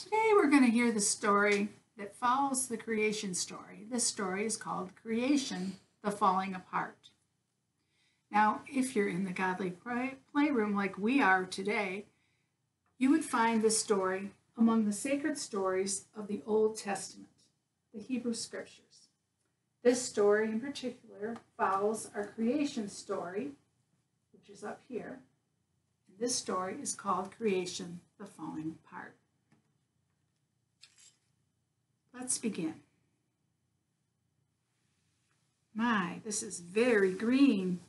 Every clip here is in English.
Today we're going to hear the story that follows the creation story. This story is called Creation, the Falling Apart. Now, if you're in the Godly Playroom like we are today, you would find this story among the sacred stories of the Old Testament, the Hebrew Scriptures. This story in particular follows our creation story, which is up here. And this story is called Creation, the Falling Apart. Let's begin. My, this is very green.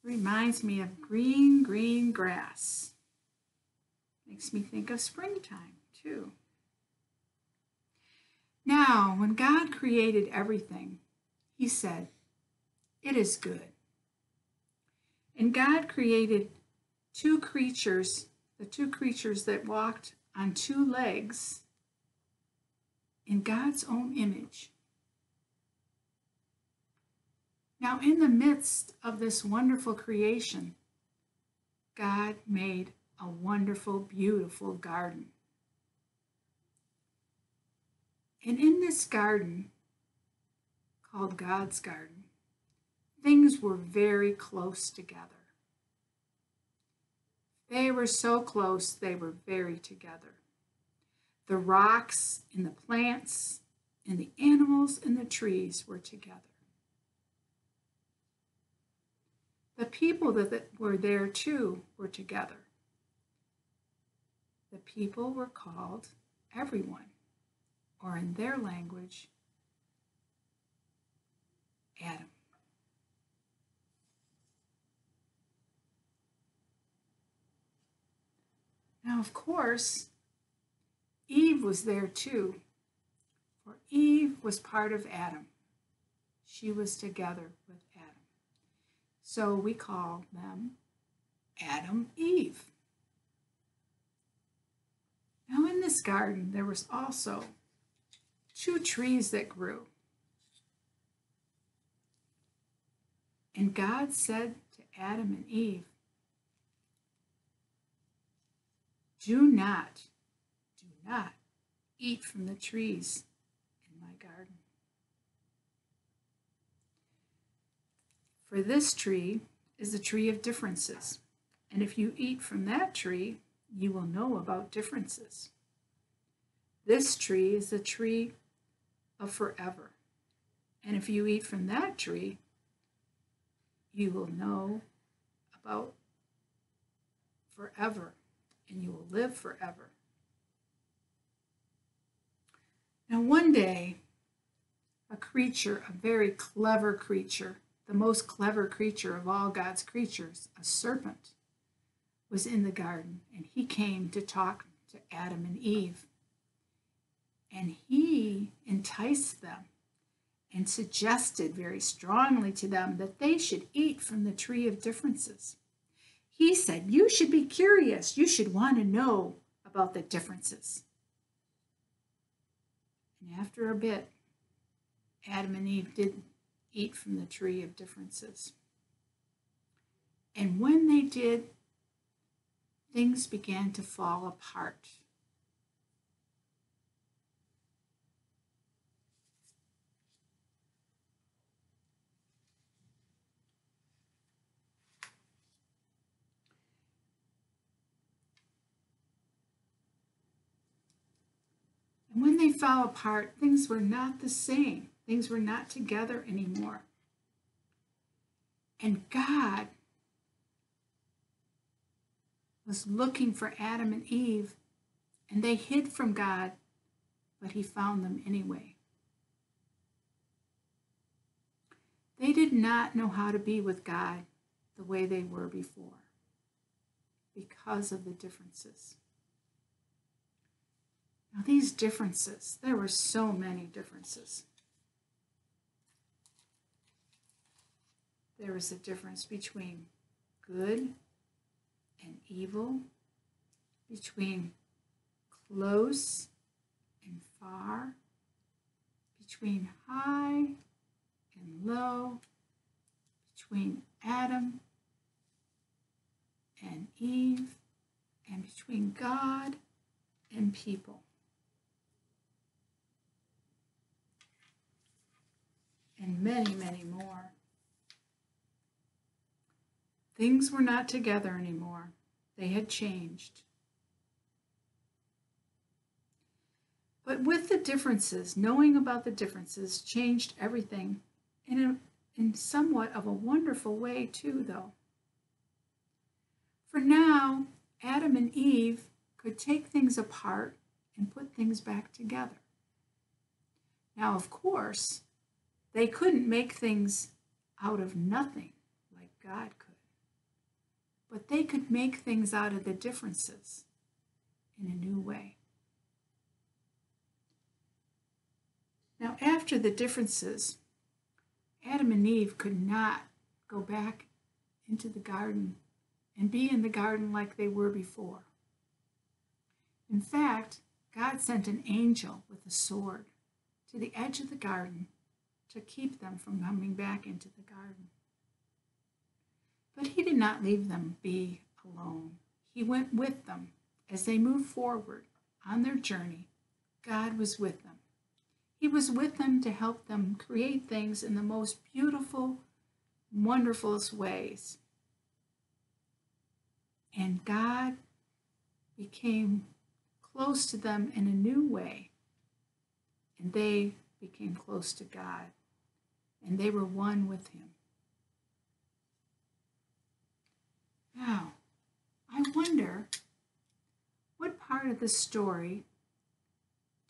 Reminds me of green, green grass. Makes me think of springtime, too. Now, when God created everything, He said, "It is good." And God created two creatures, the two creatures that walked on two legs, in God's own image. Now, in the midst of this wonderful creation, God made a wonderful, beautiful garden. And in this garden, called God's garden, things were very close together. They were so close, they were very together. The rocks and the plants and the animals and the trees were together. The people that were there too were together. The people were called everyone, or in their language, Adam. Now, of course, Eve was there too, for Eve was part of Adam. She was together with Adam. So we call them Adam, Eve. Now in this garden, there was also two trees that grew. And God said to Adam and Eve, do not eat from the trees in my garden. For this tree is the tree of differences, and if you eat from that tree, you will know about differences. This tree is the tree of forever, and if you eat from that tree, you will know about forever, and you will live forever. Now one day, a creature, a very clever creature, the most clever creature of all God's creatures, a serpent, was in the garden, and he came to talk to Adam and Eve. And he enticed them and suggested very strongly to them that they should eat from the tree of differences. He said, you should be curious. You should want to know about the differences. And after a bit, Adam and Eve did eat from the tree of differences. And when they did, things began to fall apart. And when they fell apart, things were not the same. Things were not together anymore. And God was looking for Adam and Eve, and they hid from God, but he found them anyway. They did not know how to be with God the way they were before because of the differences. Now these differences, there were so many differences. There was a difference between good and evil, between close and far, between high and low, between Adam and Eve, and between God and people. and many, many more. Things were not together anymore. They had changed. But with the differences, knowing about the differences changed everything in somewhat of a wonderful way too, though. For now, Adam and Eve could take things apart and put things back together. Now, of course, they couldn't make things out of nothing like God could, but they could make things out of the differences in a new way. Now, after the differences, Adam and Eve could not go back into the garden and be in the garden like they were before. In fact, God sent an angel with a sword to the edge of the garden to keep them from coming back into the garden. But he did not leave them be alone. He went with them as they moved forward on their journey. God was with them. He was with them to help them create things in the most beautiful, wonderfulest ways. And God became close to them in a new way. And they became close to God. And they were one with him. Now, I wonder, what part of the story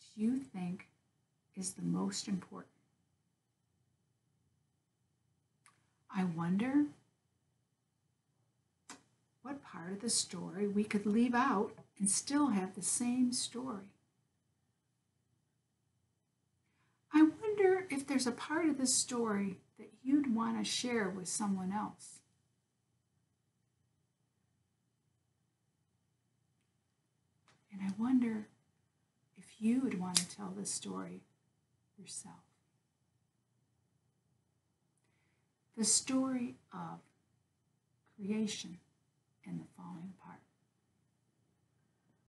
do you think is the most important? I wonder what part of the story we could leave out and still have the same story. I wonder if there's a part of the story that you'd want to share with someone else. And I wonder if you would want to tell this story yourself. The story of creation and the falling apart.